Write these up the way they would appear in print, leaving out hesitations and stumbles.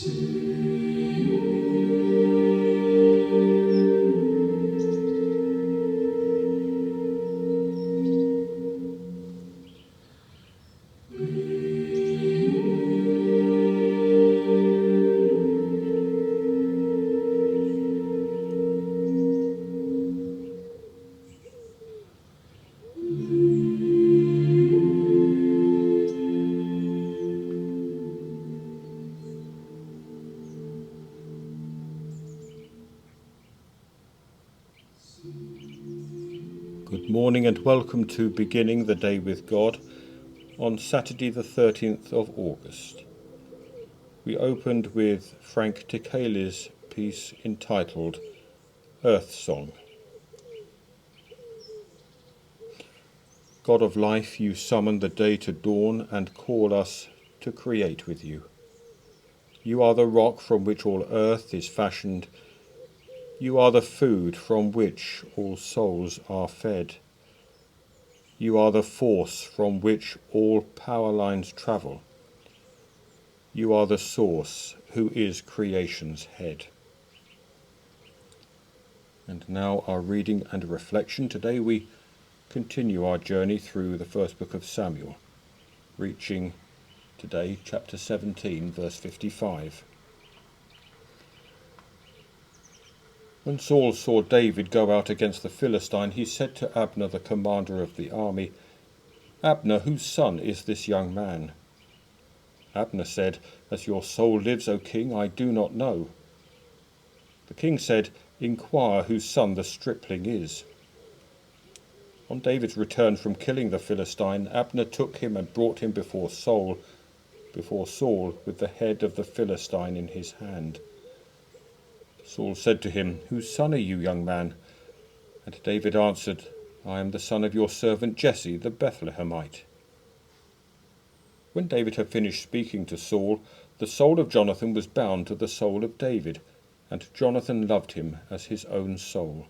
Good morning and welcome to Beginning the Day with God on Saturday the 13th of August. We opened with Frank Ticheli's piece entitled Earth Song. God of life, you summon the day to dawn and call us to create with you. You are the rock from which all earth is fashioned. You are the food from which all souls are fed. You are the force from which all power lines travel. You are the source who is creation's head. And now our reading and reflection. Today we continue our journey through the first book of Samuel, reaching today chapter 17, verse 55. When Saul saw David go out against the Philistine, he said to Abner, the commander of the army, "Abner, whose son is this young man?" Abner said, "As your soul lives, O king, I do not know." The king said, "Inquire whose son the stripling is." On David's return from killing the Philistine, Abner took him and brought him before Saul with the head of the Philistine in his hand. Saul said to him, "Whose son are you, young man?" And David answered, "I am the son of your servant Jesse, the Bethlehemite." When David had finished speaking to Saul, the soul of Jonathan was bound to the soul of David, and Jonathan loved him as his own soul.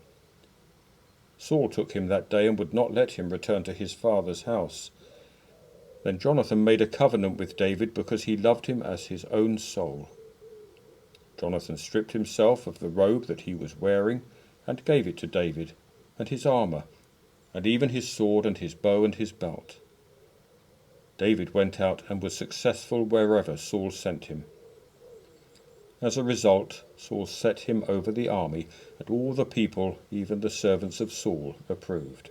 Saul took him that day and would not let him return to his father's house. Then Jonathan made a covenant with David because he loved him as his own soul. Jonathan stripped himself of the robe that he was wearing and gave it to David, and his armour, and even his sword and his bow and his belt. David went out and was successful wherever Saul sent him. As a result, Saul set him over the army, and all the people, even the servants of Saul, approved.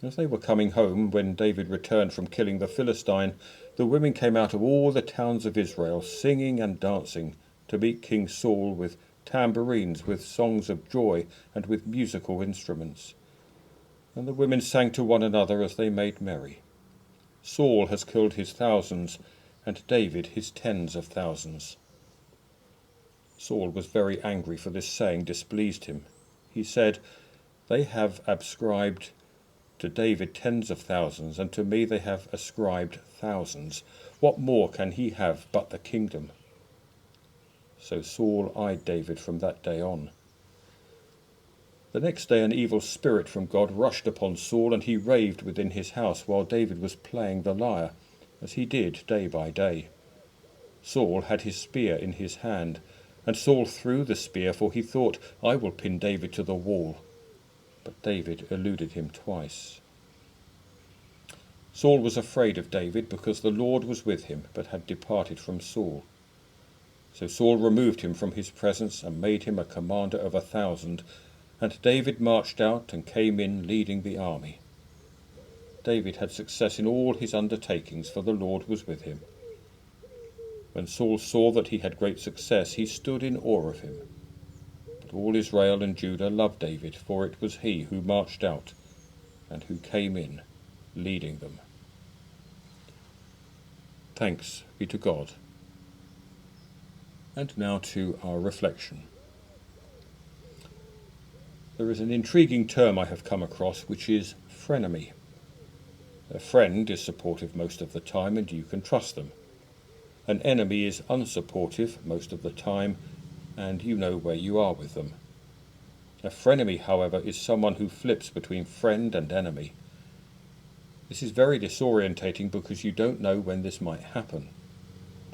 As they were coming home, when David returned from killing the Philistine, the women came out of all the towns of Israel, singing and dancing, to meet King Saul with tambourines, with songs of joy, and with musical instruments. And the women sang to one another as they made merry. Saul has killed his thousands, and David his tens of thousands. Saul was very angry, for this saying displeased him. He said, "They have ascribed to David tens of thousands, and to me they have ascribed thousands. What more can he have but the kingdom?" So Saul eyed David from that day on. The next day an evil spirit from God rushed upon Saul, and he raved within his house while David was playing the lyre, as he did day by day. Saul had his spear in his hand, and Saul threw the spear, for he thought, "I will pin David to the wall." But David eluded him twice. Saul was afraid of David because the Lord was with him, but had departed from Saul. So Saul removed him from his presence and made him a commander of 1,000, and David marched out and came in leading the army. David had success in all his undertakings, for the Lord was with him. When Saul saw that he had great success, he stood in awe of him. But all Israel and Judah loved David, for it was he who marched out and who came in, leading them. Thanks be to God. And now to our reflection. There is an intriguing term I have come across, which is frenemy. A friend is supportive most of the time, and you can trust them. An enemy is unsupportive most of the time, and you know where you are with them. A frenemy, however, is someone who flips between friend and enemy. This is very disorientating because you don't know when this might happen.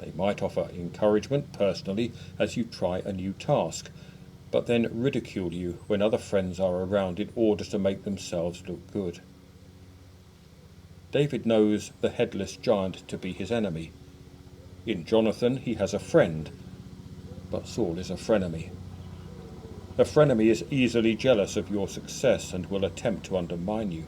They might offer encouragement personally as you try a new task, but then ridicule you when other friends are around in order to make themselves look good. David knows the headless giant to be his enemy. In Jonathan he has a friend, but Saul is a frenemy. A frenemy is easily jealous of your success and will attempt to undermine you.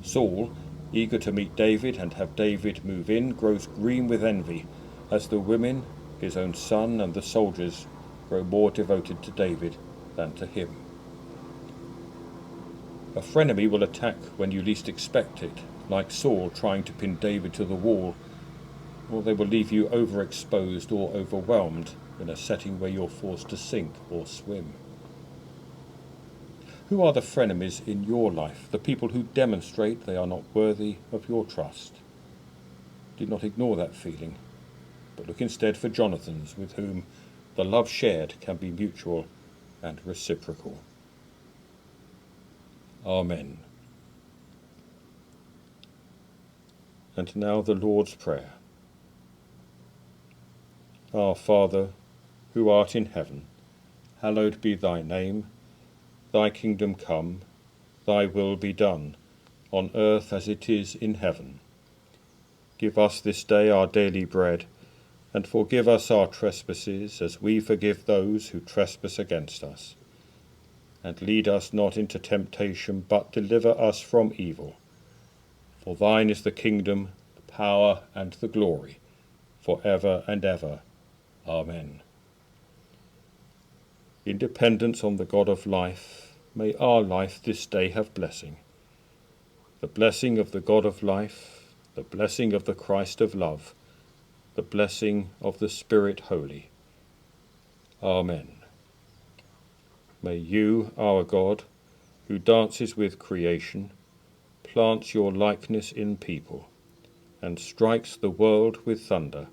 Saul, eager to meet David and have David move in, grows green with envy as the women, his own son, and the soldiers grow more devoted to David than to him. A frenemy will attack when you least expect it, like Saul trying to pin David to the wall, or they will leave you overexposed or overwhelmed in a setting where you're forced to sink or swim. Who are the frenemies in your life, the people who demonstrate they are not worthy of your trust? Do not ignore that feeling, but look instead for Jonathans with whom the love shared can be mutual and reciprocal. Amen. And now the Lord's Prayer. Our Father, who art in heaven, hallowed be thy name. Thy kingdom come, thy will be done, on earth as it is in heaven. Give us this day our daily bread, and forgive us our trespasses, as we forgive those who trespass against us. And lead us not into temptation, but deliver us from evil. For thine is the kingdom, the power, and the glory, for ever and ever. Amen. In dependence on the God of life, may our life this day have blessing. The blessing of the God of life, the blessing of the Christ of love, the blessing of the Spirit Holy. Amen. May you, our God, who dances with creation, plants your likeness in people, and strikes the world with thunder,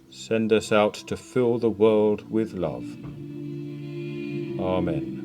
send us out to fill the world with love. Amen.